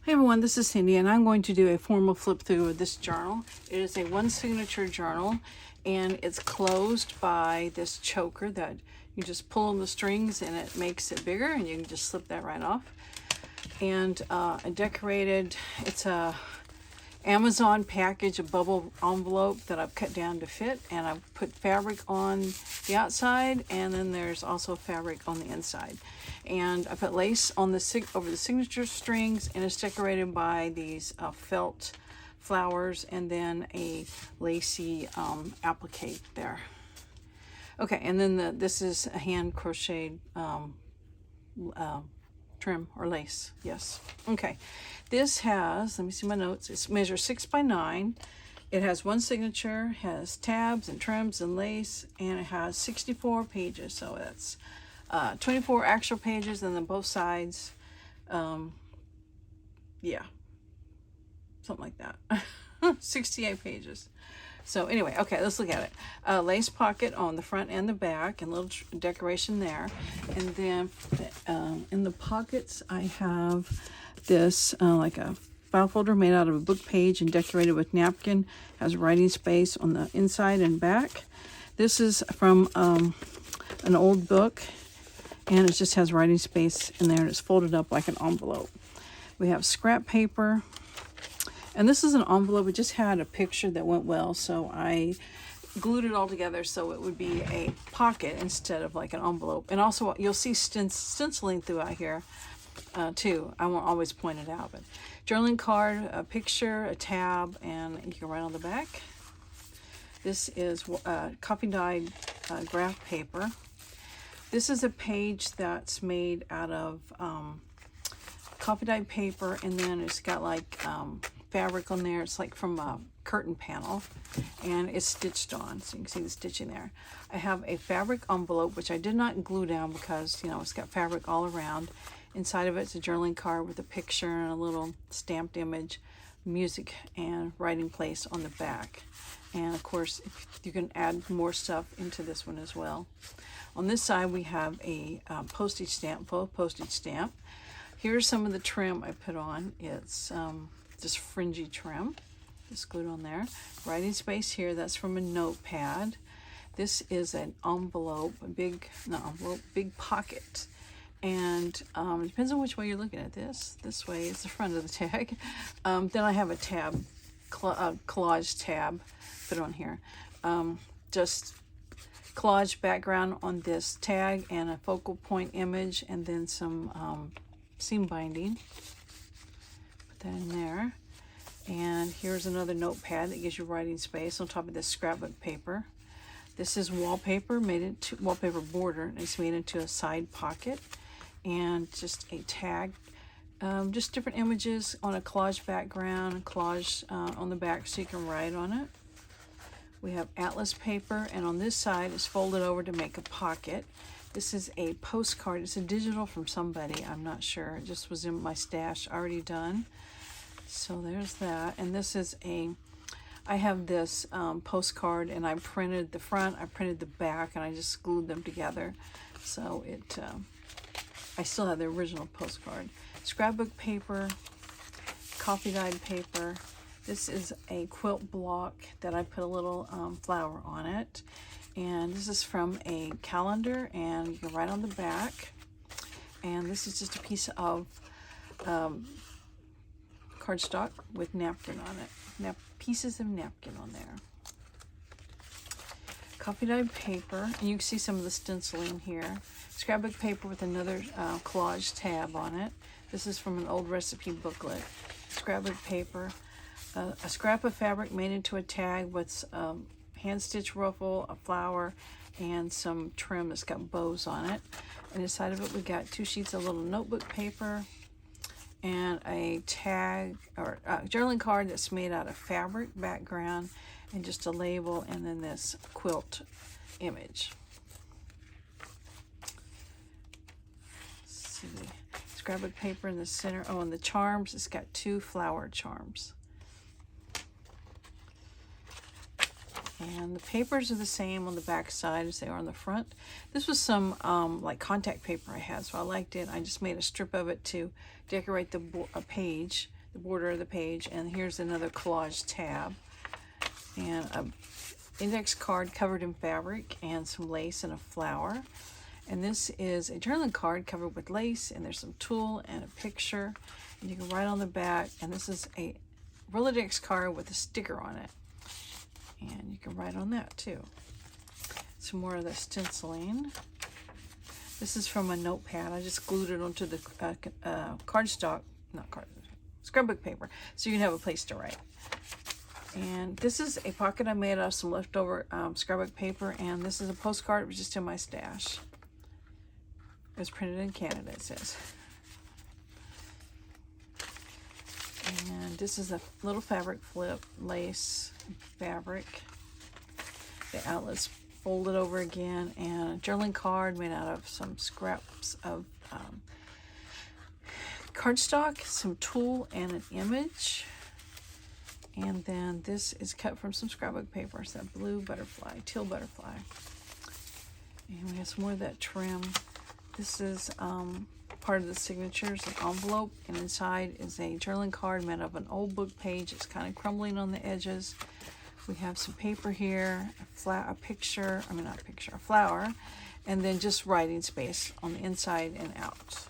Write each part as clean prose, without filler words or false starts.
Hey everyone, this is Cindy and I'm going to do a formal flip through of this journal. It is a one signature journal and it's closed by this choker that you just pull on the strings and it makes it bigger and you can just slip that right off. And I decorated, it's a Amazon package, a bubble envelope that I've cut down to fit, and I've put fabric on the outside and then there's also fabric on the inside. And I put lace on the over the signature strings, and it's decorated by these felt flowers and then a lacy applique there. Okay, and then this is a hand crocheted trim or lace. Yes. Okay. This has, let me see my notes. It measures 6 by 9. It has one signature, has tabs and trims and lace, and it has 64 pages. So that's 24 actual pages, and then both sides. Yeah, something like that. 68 pages. So anyway, okay, let's look at it. Lace pocket on the front and the back, and a little decoration there. And then in the pockets, I have this like a file folder made out of a book page and decorated with napkin. Has writing space on the inside and back. This is from an old book, and it just has writing space in there, and it's folded up like an envelope. We have scrap paper. And this is an envelope. It just had a picture that went well, so I glued it all together so it would be a pocket instead of like an envelope. And also, you'll see stenciling throughout here too. I won't always point it out, but journaling card, a picture, a tab, and you can write on the back. This is coffee dyed graph paper. This is a page that's made out of coffee dyed paper, and then it's got like fabric on there. It's like from a curtain panel, and it's stitched on, so you can see the stitching there. I have a fabric envelope, which I did not glue down because, you know, it's got fabric all around. Inside of it's a journaling card with a picture and a little stamped image, music, and writing place on the back. And of course, you can add more stuff into this one as well. On this side, we have a postage stamp, full postage stamp. Here's some of the trim I put on. It's just fringy trim, just glued on there. Writing space here, that's from a notepad. This is an envelope, big pocket. And it depends on which way you're looking at this. This way is the front of the tag. Then I have a tab, collage tab, put on here. Just collage background on this tag and a focal point image, and then some seam binding. Put that in there. And here's another notepad that gives you writing space on top of this scrapbook paper. This is wallpaper, made into wallpaper border, and it's made into a side pocket. And just a tag, just different images on a collage background, collage on the back so you can write on it. We have atlas paper, and on this side it's folded over to make a pocket. This is a postcard. It's a digital from somebody, I'm not sure. It just was in my stash already done. So there's that. And this is I have this postcard, and I printed the front, I printed the back, and I just glued them together. So I still have the original postcard. Scrapbook paper, coffee dyed paper. This is a quilt block that I put a little flower on it. And this is from a calendar, and you can write on the back. And this is just a piece of cardstock with napkin on it. Pieces of napkin on there. Coffee dyed paper, and you can see some of the stenciling here. Scrapbook paper with another collage tab on it. This is from an old recipe booklet. Scrapbook paper, a scrap of fabric made into a tag with hand stitch ruffle, a flower, and some trim that's got bows on it. And inside of it, we got 2 sheets of little notebook paper and a tag or journaling card that's made out of fabric background, and just a label, and then this quilt image. Let's see, scrapbook paper in the center. Oh, and the charms, it's got 2 flower charms. And the papers are the same on the back side as they are on the front. This was some like contact paper I had, so I liked it. I just made a strip of it to decorate the page, the border of the page. And here's another collage tab. And an index card covered in fabric and some lace and a flower. And this is a journaling card covered with lace, and there's some tulle and a picture. And you can write on the back. And this is a Rolodex card with a sticker on it. And you can write on that too. Some more of the stenciling. This is from a notepad. I just glued it onto the scrapbook paper, so you can have a place to write. And this is a pocket I made out of some leftover scrapbook paper, and this is a postcard. It was just in my stash. It was printed in Canada, it says. And this is a little fabric flip, lace fabric. The outlets folded over again, and a journaling card made out of some scraps of cardstock, some tulle, and an image. And then this is cut from some scrapbook paper. It's that blue butterfly, teal butterfly. And we have some more of that trim. This is part of the signatures, an envelope, and inside is a journaling card made of an old book page. It's kind of crumbling on the edges. We have some paper here, a flower, and then just writing space on the inside and out.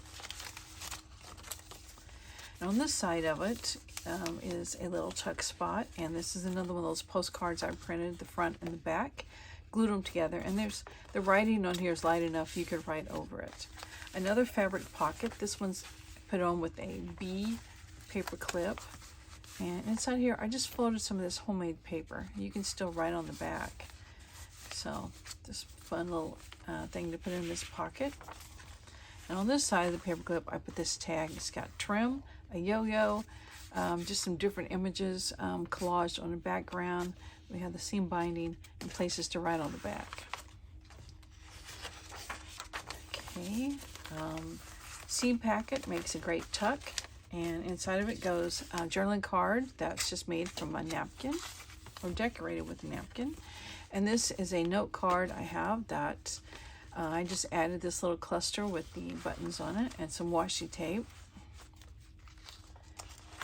And on this side of it is a little tuck spot, and this is another one of those postcards I printed, the front and the back, glued them together, and there's the writing on here is light enough you could write over it. Another fabric pocket. This one's put on with a B paper clip. And inside here, I just folded some of this homemade paper. You can still write on the back. So, this fun little thing to put in this pocket. And on this side of the paper clip, I put this tag. It's got trim, a yo-yo, just some different images collaged on the background. We have the seam binding and places to write on the back. Okay. Seam packet makes a great tuck, and inside of it goes a journaling card that's just made from a napkin or decorated with a napkin. And this is a note card I have that I just added this little cluster with the buttons on it and some washi tape.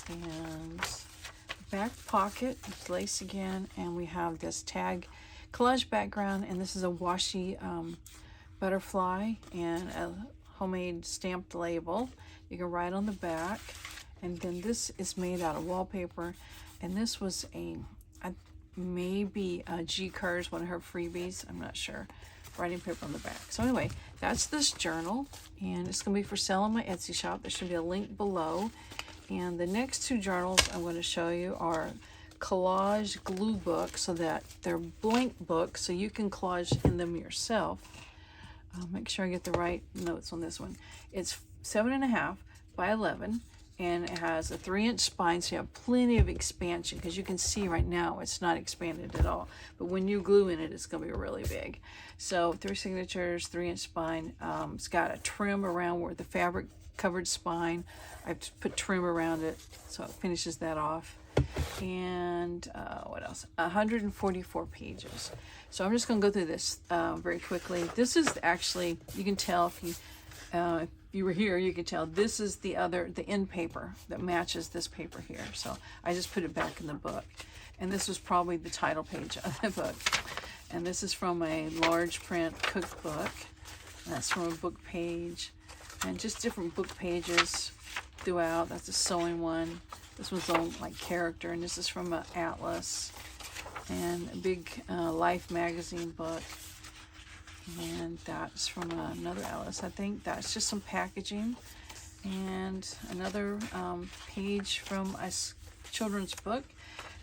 And the back pocket is lace again, and we have this tag collage background, and this is a washi butterfly and a homemade stamped label. You can write on the back. And then this is made out of wallpaper, and this was maybe G Kerr's, one of her freebies, I'm not sure, writing paper on the back. So anyway, that's this journal, and it's going to be for sale on my Etsy shop. There should be a link below. And the next two journals I'm going to show you are collage glue books, so that they're blank books, so you can collage in them yourself. Make sure I get the right notes on this one. It's 7.5 by 11, and it has a 3-inch spine, so you have plenty of expansion, because you can see right now it's not expanded at all. But when you glue in it, it's going to be really big. So 3 signatures, 3-inch spine. It's got a trim around where the fabric covered spine. I've put trim around it, so it finishes that off. And what else? 144 pages. So I'm just going to go through this very quickly. This is actually, you can tell if you were here, you can tell this is the end paper that matches this paper here. So I just put it back in the book. And this was probably the title page of the book. And this is from a large print cookbook. And that's from a book page. And just different book pages throughout. That's a sewing one. This one's on like character, and this is from an atlas. And a big Life magazine book. And that's from another atlas, I think. That's just some packaging. And another page from a children's book.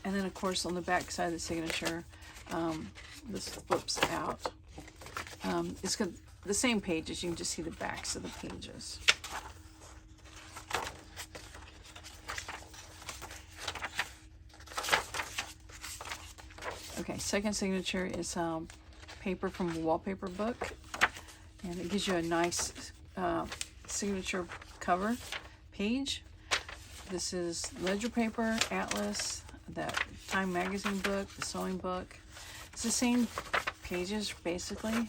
And then, of course, on the back side of the signature, this flips out. It's got the same pages. You can just see the backs of the pages. Okay, second signature is paper from a wallpaper book, and it gives you a nice signature cover page. This is ledger paper, atlas, that Time magazine book, the sewing book, It's the same pages basically.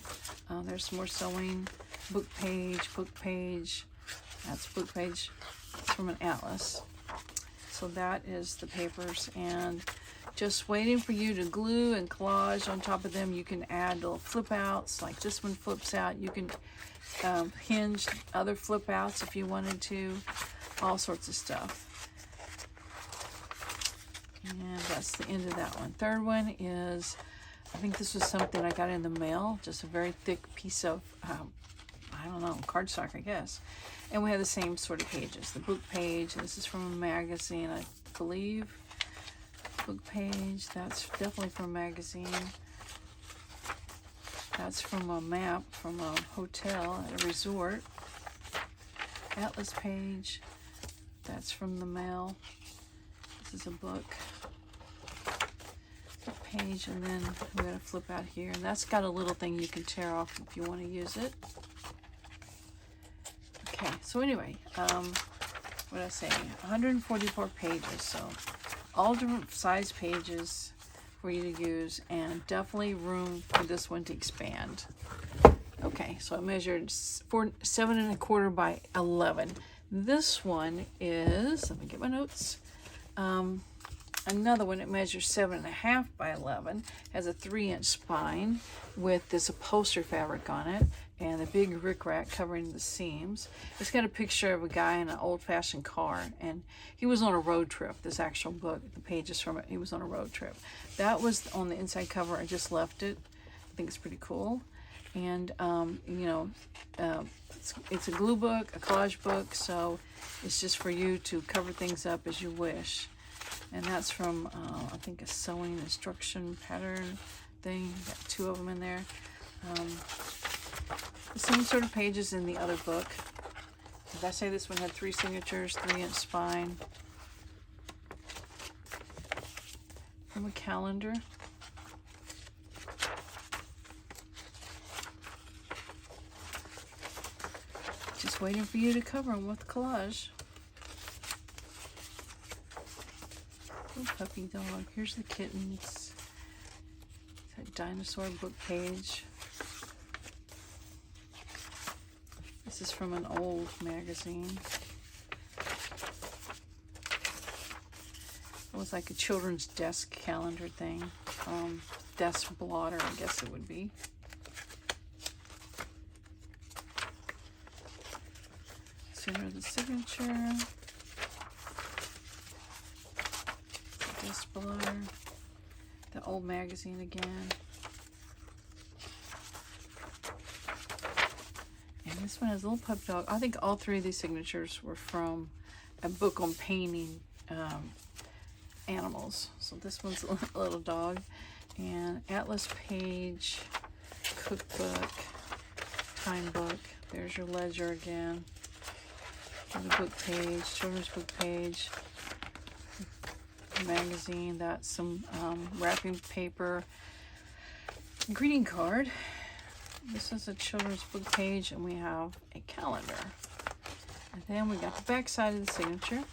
There's some more sewing, book page, that's book page. It's from an atlas. So that is the papers, and just waiting for you to glue and collage on top of them. You can add little flip outs, like this one flips out. You can hinge other flip outs if you wanted to, all sorts of stuff. And that's the end of that one. Third one is, I think this was something I got in the mail, just a very thick piece of, I don't know, cardstock, I guess. And we have the same sort of pages. The book page, this is from a magazine, I believe. Book page, that's definitely from a magazine. That's from a map from a hotel at a resort. Atlas page, that's from the mail. This is a book. Page, and then we're going to flip out here, and that's got a little thing you can tear off if you want to use it. Okay, so anyway, what did I say? 144 pages, so all different size pages for you to use, and definitely room for this one to expand. Okay, so I measured 7¼ by 11. This one is, let me get my notes. Another one, it measures 7½ by 11, has a 3-inch spine with this upholstery fabric on it, and a big rickrack covering the seams. It's got a picture of a guy in an old-fashioned car, and he was on a road trip. This actual book, the pages from it, he was on a road trip. That was on the inside cover. I just left it. I think it's pretty cool. And, you know, it's a glue book, a collage book, so it's just for you to cover things up as you wish. And that's from, I think, a sewing instruction pattern thing. Got 2 of them in there. The same sort of pages in the other book. Did I say this one had 3 signatures, 3-inch spine? From a calendar. Just waiting for you to cover them with collage. Little puppy dog. Here's the kittens. That dinosaur book page. This is from an old magazine. It was like a children's desk calendar thing. Desk blotter, I guess it would be. Center of the signature. Desk blotter. The old magazine again. And this one has a little puppy dog. I think all 3 of these signatures were from a book on painting animals. So this one's a little dog. And atlas page, cookbook, time book. There's your ledger again. And the book page, children's book page. Magazine, that's some wrapping paper, greeting card. This is a children's book page, and we have a calendar. And then we got the back side of the signature.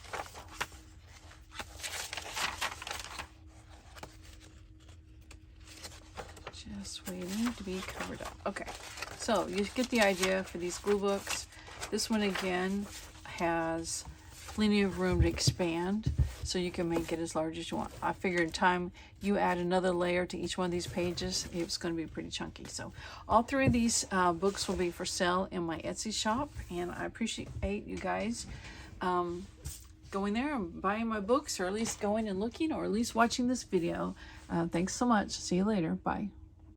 Just waiting to be covered up. Okay, so you get the idea for these glue books. This one again has plenty of room to expand, so you can make it as large as you want. I figured time you add another layer to each one of these pages, it's going to be pretty chunky. So all 3 of these books will be for sale in my Etsy shop, and I appreciate you guys going there and buying my books, or at least going and looking, or at least watching this video. Thanks so much. See you later. Bye.